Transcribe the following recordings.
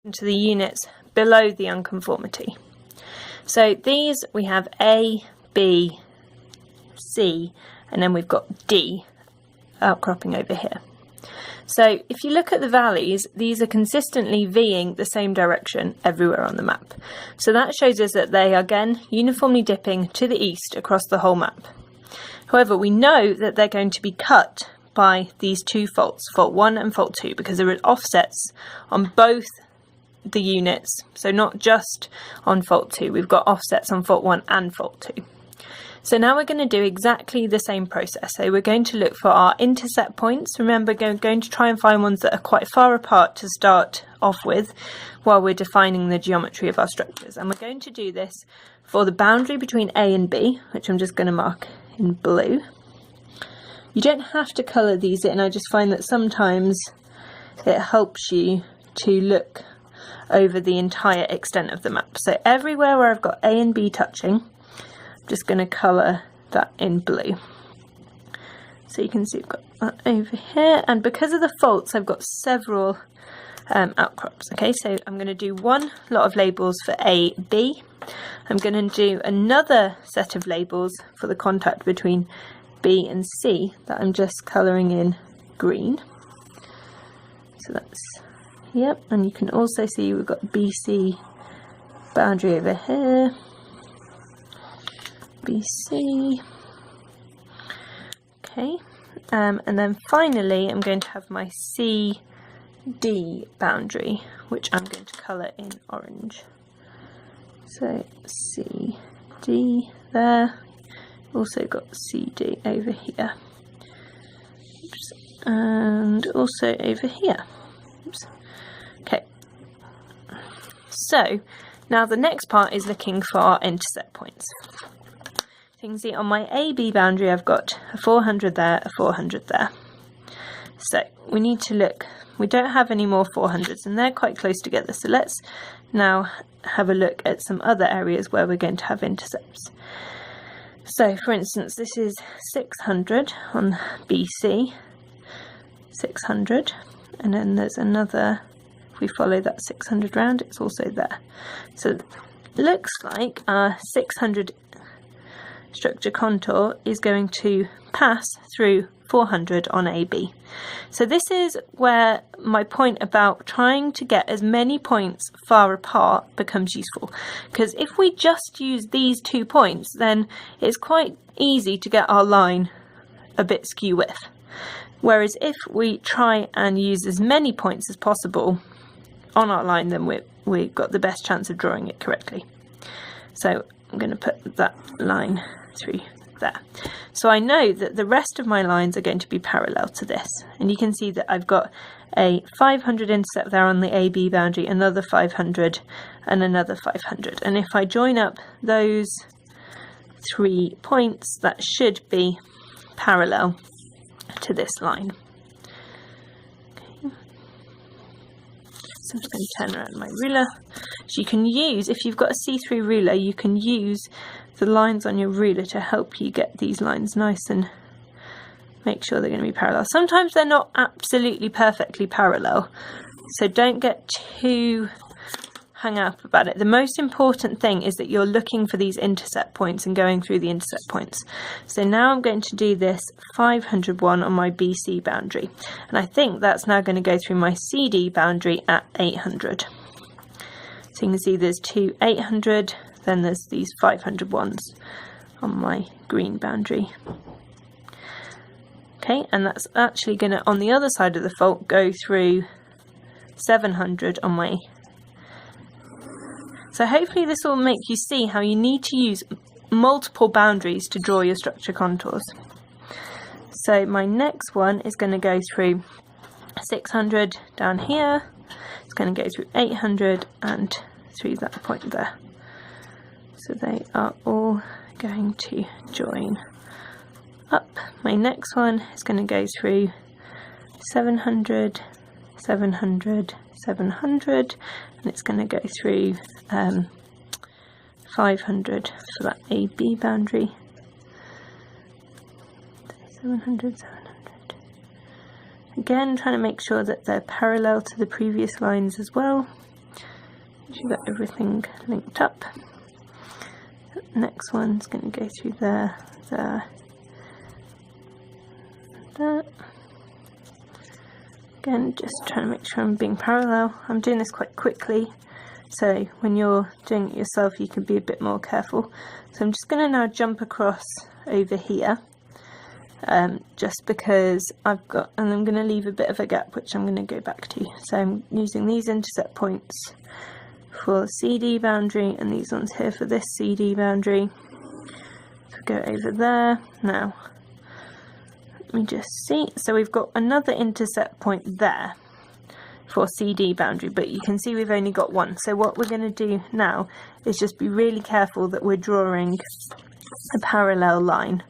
to the units below the unconformity. So these we have A, B, C, and then we've got D outcropping over here. So if you look at the valleys, these are consistently V-ing the same direction everywhere on the map. So that shows us that they are again uniformly dipping to the east across the whole map. However, we know that they're going to be cut by these two faults, fault 1 and fault 2, because there are offsets on both the units. So not just on fault 2, we've got offsets on fault 1 and fault 2. So now we're going to do exactly the same process. So we're going to look for our intercept points. Remember, we're going to try and find ones that are quite far apart to start off with while we're defining the geometry of our structures. And we're going to do this for the boundary between A and B, which I'm just going to mark in blue. You don't have to colour these in. I just find that sometimes it helps you to look over the entire extent of the map. So everywhere where I've got A and B touching, just going to colour that in blue. So you can see I've got that over here, and because of the faults I've got several outcrops. Okay, so I'm going to do one lot of labels for A, B. I'm going to do another set of labels for the contact between B and C that I'm just colouring in green. So that's, yep, and you can also see we've got BC boundary over here. BC. Okay, and then finally I'm going to have my CD boundary, which I'm going to colour in orange. So CD there, also got CD over here. Oops. And also over here. Oops. Okay, so now the next part is looking for our intercept points. You can see on my AB boundary I've got a 400 there, a 400 there. So we need to look, we don't have any more 400s and they're quite close together. So let's now have a look at some other areas where we're going to have intercepts. So for instance, this is 600 on BC, 600, and then there's another, if we follow that 600 round, it's also there. So it looks like our 600 structure contour is going to pass through 400 on AB. So this is where my point about trying to get as many points far apart becomes useful, because if we just use these 2 points, then it's quite easy to get our line a bit skew with. Whereas if we try and use as many points as possible on our line, then we've got the best chance of drawing it correctly. So I'm going to put that line through there. So I know that the rest of my lines are going to be parallel to this, and you can see that I've got a 500 intercept there on the AB boundary, another 500 and another 500, and if I join up those 3 points, that should be parallel to this line. Okay. So I'm just going to turn around my ruler. So you can use, if you've got a see-through ruler, you can use the lines on your ruler to help you get these lines nice and make sure they're going to be parallel. Sometimes they're not absolutely perfectly parallel, so don't get too hung up about it. The most important thing is that you're looking for these intercept points and going through the intercept points. So now I'm going to do this 500 one on my BC boundary, and I think that's now going to go through my CD boundary at 800. So you can see there's 2 800, then there's these 500 ones on my green boundary. Okay, and that's actually going to, on the other side of the fault, go through 700 on my. So hopefully this will make you see how you need to use multiple boundaries to draw your structure contours. So my next one is going to go through 600 down here, it's going to go through 800 and through that point there. So they are all going to join up. My next one is going to go through 700, 700, 700, and it's going to go through 500 for that AB boundary. 700, 700. Again, trying to make sure that they're parallel to the previous lines as well. You've got everything linked up. Next one's going to go through there, there, there. Again, just trying to make sure I'm being parallel. I'm doing this quite quickly, so when you're doing it yourself you can be a bit more careful. So I'm just going to now jump across over here, just because I've got, and I'm going to leave a bit of a gap which I'm going to go back to. So I'm using these intercept points for CD boundary and these ones here for this CD boundary. So go over there. Now let me just see, so we've got another intercept point there for CD boundary, but you can see we've only got one. So what we're going to do now is just be really careful that we're drawing a parallel line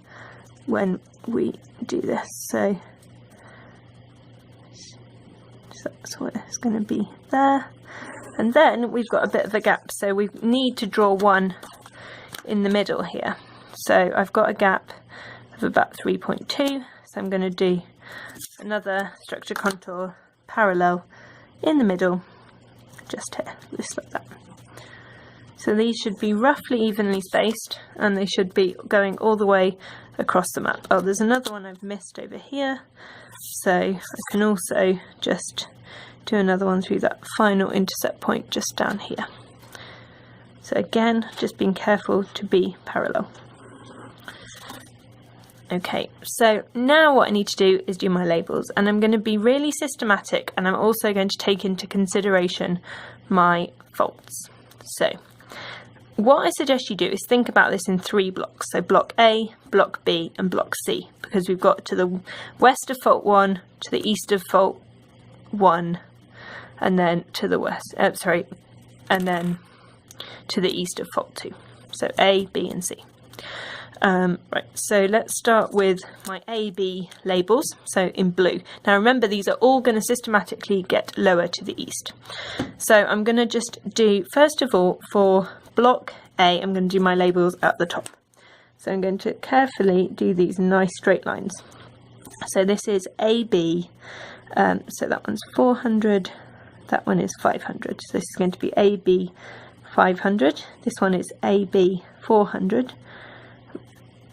when we do this. So that's what it's going to be there. And then we've got a bit of a gap, so we need to draw one in the middle here. So I've got a gap of about 3.2, so I'm going to do another structure contour parallel in the middle, just here, just like that. So these should be roughly evenly spaced, and they should be going all the way across the map. Oh, there's another one I've missed over here, so I can also just do another one through that final intercept point just down here. So again, just being careful to be parallel. Okay, so now what I need to do is do my labels, and I'm going to be really systematic, and I'm also going to take into consideration my faults. So what I suggest you do is think about this in 3 blocks. So block A, block B and block C, because we've got to the west of fault 1, to the east of fault 1, and then to the west, and then to the east of fault 2. So A, B and C. Right, so let's start with my AB labels, so in blue. Now remember, these are all going to systematically get lower to the east. So I'm going to just do, first of all, for block A, I'm going to do my labels at the top. So I'm going to carefully do these nice straight lines. So this is AB, so that one's 400, that one is 500. So this is going to be AB 500, this one is AB 400.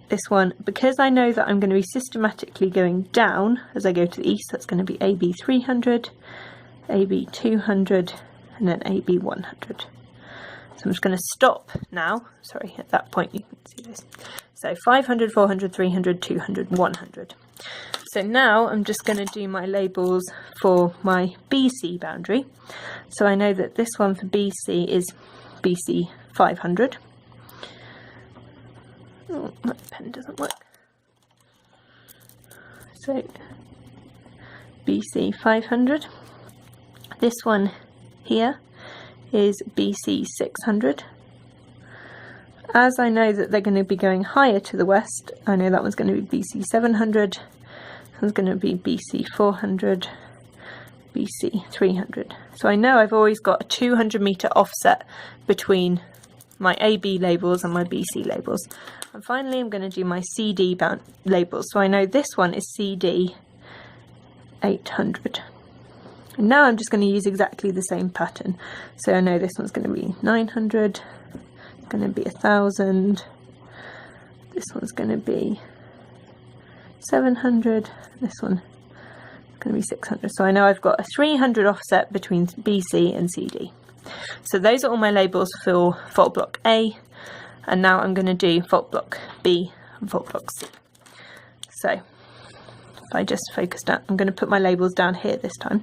This one, because I know that I'm going to be systematically going down as I go to the east, that's going to be AB 300, AB 200, and then AB 100. So I'm just going to stop now. Sorry, at that point you can see this. So 500, 400, 300, 200, 100. So now I'm just going to do my labels for my BC boundary. So I know that this one for BC is BC 500. Oh, my pen doesn't work. So BC 500. This one here is BC 600. As I know that they're going to be going higher to the west, I know that one's going to be BC 700. This one's going to be BC 400, BC 300. So I know I've always got a 200 meter offset between my AB labels and my BC labels. And finally I'm going to do my CD labels. So I know this one is CD 800. And now I'm just going to use exactly the same pattern. So I know this one's going to be 900, it's going to be 1000, this one's going to be 700, this one is going to be 600. So I know I've got a 300 offset between BC and CD. So those are all my labels for fault block A, and now I'm going to do fault block B and fault block C. So if I just focus down, I'm going to put my labels down here this time.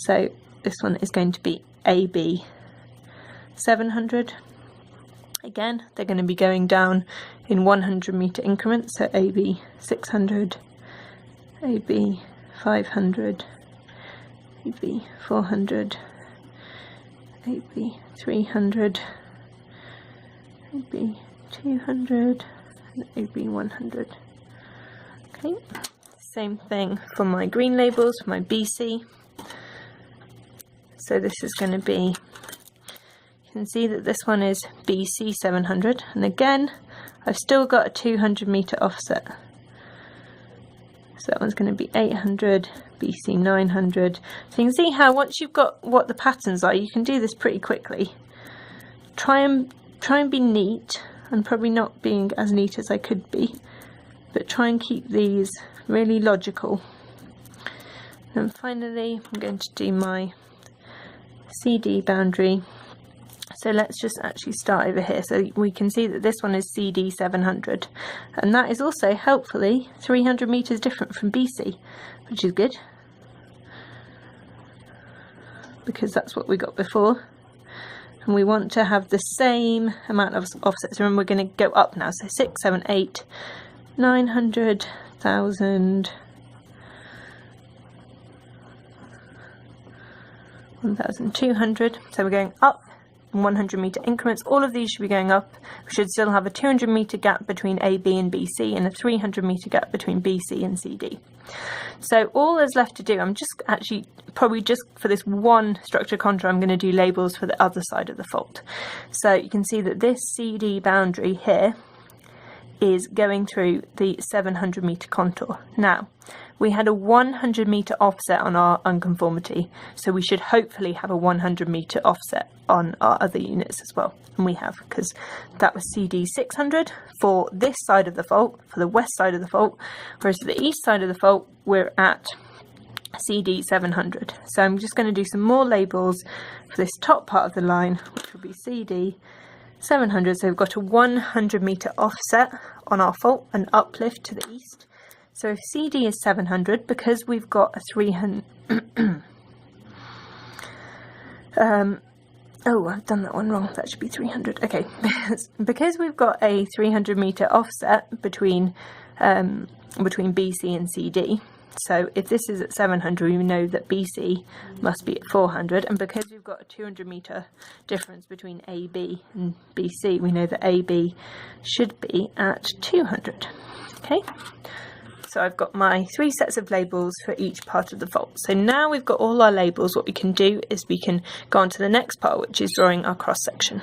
So this one is going to be AB 700. Again, they're going to be going down in 100 meter increments. So AB 600, AB 500, AB 400, AB 300, AB 200, and AB 100. Okay, same thing for my green labels, for my BC. So this is going to be, you can see that this one is BC 700, and again I've still got a 200 meter offset. So that one's going to be 800, BC 900. So you can see how once you've got what the patterns are, you can do this pretty quickly. Try and be neat. I'm probably not being as neat as I could be, but try and keep these really logical. And finally, I'm going to do my CD boundary. So let's just actually start over here. So we can see that this one is CD 700, and that is also helpfully 300 meters different from BC, which is good because that's what we got before. And we want to have the same amount of offsets. Remember, we're going to go up now. So 6, 7, 8, 900, 1,000, 1,200. So we're going up in 100 meter increments. All of these should be going up. We should still have a 200 meter gap between AB and BC and a 300 meter gap between BC and CD. So all there's left to do, I'm just actually probably just for this one structure contour, I'm going to do labels for the other side of the fault. So you can see that this CD boundary here is going through the 700 meter contour. Now, we had a 100 meter offset on our unconformity, so we should hopefully have a 100 meter offset on our other units as well. And we have, because that was CD 600 for this side of the fault, for the west side of the fault, whereas for the east side of the fault, we're at CD 700. So I'm just going to do some more labels for this top part of the line, which will be CD 700. So we've got a 100 meter offset on our fault, an uplift to the east. So if CD is 700, because we've got a 300, oh, I've done that one wrong. That should be 300. Okay, because we've got a 300 meter offset between BC and CD. So if this is at 700, we know that BC must be at 400, and because we've got a 200 meter difference between AB and BC, we know that AB should be at 200. Okay. So I've got my 3 sets of labels for each part of the fault. So now we've got all our labels, what we can do is we can go on to the next part, which is drawing our cross section.